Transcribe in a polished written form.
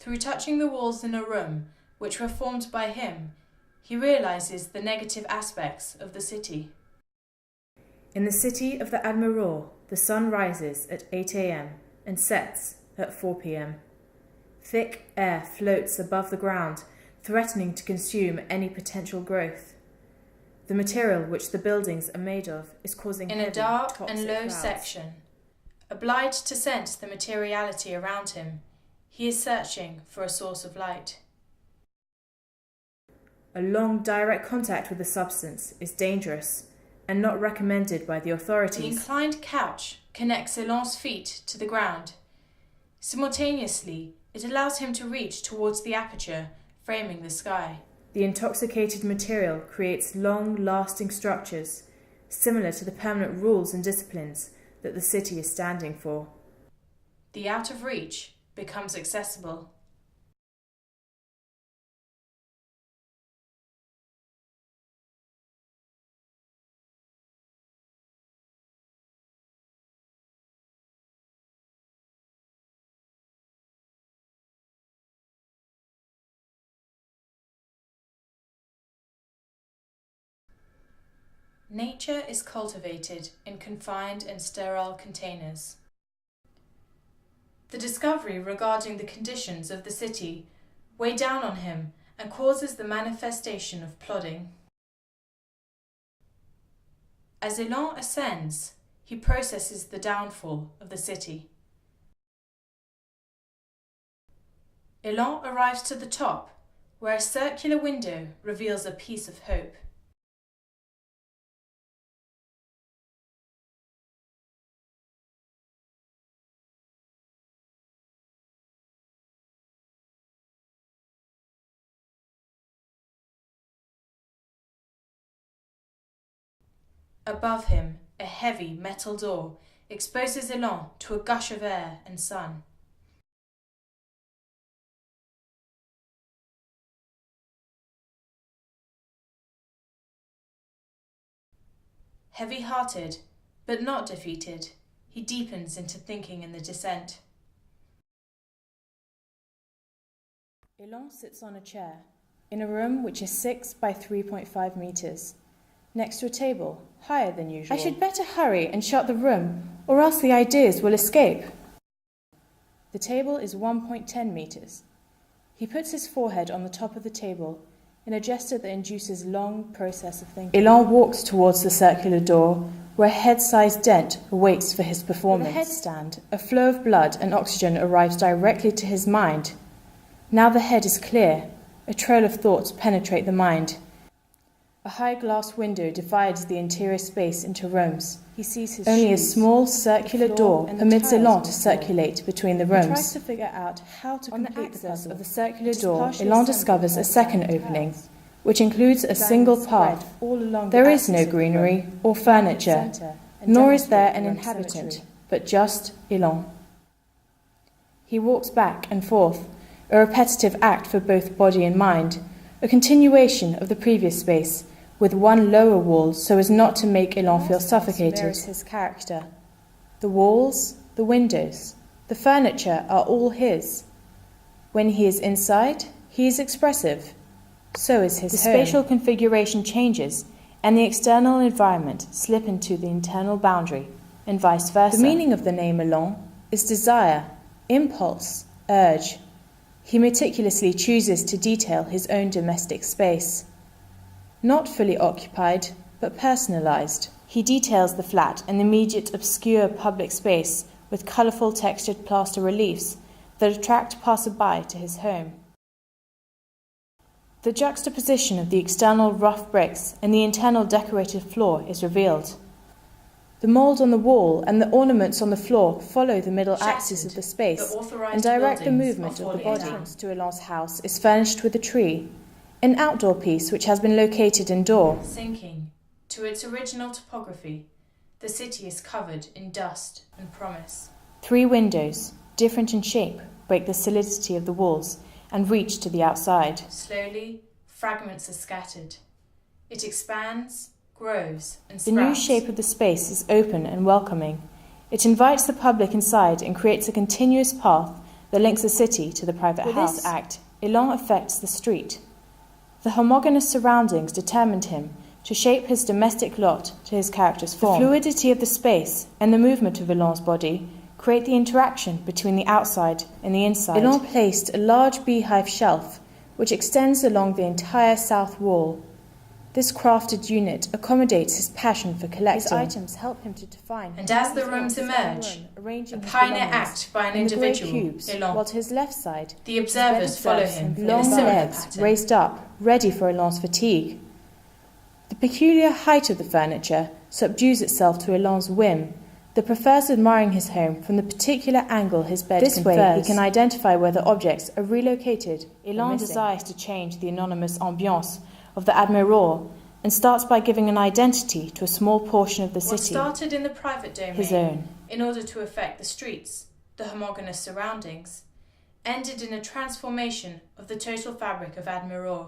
Through touching the walls in a room which were formed by him, he realizes the negative aspects of the city. In the city of the Admiror, the sun rises at 8 a.m. and sets at 4 p.m. Thick air floats above the ground, threatening to consume any potential growth. The material which the buildings are made of is causing In heavy, a dark toxic and low clouds. section, obliged to sense the materiality around him, he is searching for a source of light. A long direct contact with the substance is dangerous and not recommended by the The authorities. inclined couch connects Élan's feet to the ground. Simultaneously, it allows him to reach towards the aperture framing the sky. The intoxicated material creates long-lasting structures, similar to the permanent rules and disciplines that the city is standing for. The out of reach becomes accessible. Nature is cultivated in confined and sterile containers. The discovery regarding the conditions of the city weigh down on him and causes the manifestation of plodding. As Élan ascends, he processes the downfall of the city. Élan arrives to the top, where a circular window reveals a piece of hope. Above him, a heavy metal door exposes Élan to a gush of air and sun. Heavy-hearted, but not defeated, he deepens into thinking in the descent. Élan sits on a chair in a room which is 6 by 3.5 meters, next to a table, higher than usual. I should better hurry and shut the room, or else the ideas will escape. The table is 1.10 meters. He puts his forehead on the top of the table in a gesture that induces long process of thinking. Élan walks towards the circular door, where a head-sized dent awaits for his performance. With a headstand, a flow of blood and oxygen arrives directly to his mind. Now the head is clear. A trail of thoughts penetrate the mind. A high glass window divides the interior space into rooms. He sees his Only shoes, a small circular door permits Élan to circulate between the rooms. He tries to figure out how to complete the puzzle. Of the circular door, Élan discovers a second opening, which includes a single path. There is no greenery or furniture, nor is there an inhabitant, but just Élan. He walks back and forth, a repetitive act for both body and mind, a continuation of the previous space, with one lower wall so as not to make Élan feel suffocated. His character. The walls, the windows, the furniture are all his. When he is inside, he is expressive. So is his home. The spatial configuration changes, and the external environment slip into the internal boundary, and vice versa. The meaning of the name Élan is desire, impulse, urge. He meticulously chooses to detail his own domestic space. Not fully occupied, but personalized. He details the flat and immediate obscure public space with colourful textured plaster reliefs that attract passerby to his home. The juxtaposition of the external rough bricks and the internal decorated floor is revealed. The mould on the wall and the ornaments on the floor follow the middle axis of the space and direct the movement of the body. The entrance to Élan's house is furnished with a tree, an outdoor piece which has been located indoor. Sinking to its original topography, the city is covered in dust and promise. 3 windows, different in shape, break the solidity of the walls and reach to the outside. Slowly, fragments are scattered. It expands, grows, and sprouts. The new shape of the space is open and welcoming. It invites the public inside and creates a continuous path that links the city to the private house. With this act, Élan affects the street. The homogeneous surroundings determined him to shape his domestic lot to his character's form. The fluidity of the space and the movement of Élan's body create the interaction between the outside and the inside. Élan placed a large beehive shelf which extends along the entire south wall. This crafted unit accommodates his passion for collecting. His items help him to define. And as the rooms emerge, a pioneer act by an individual, Élan, while to his left side, the observers follow him in a long similar legs pattern. raised up, ready for Élan's fatigue. The peculiar height of the furniture subdues itself to Élan's whim, that prefers admiring his home from the particular angle his bed confers. This way he can identify whether objects are relocated. Élan desires to change the anonymous ambiance of the Admiror and starts by giving an identity to a small portion of the city. What started in the private domain, his own, in order to affect the streets, the homogeneous surroundings, ended in a transformation of the total fabric of Admiror.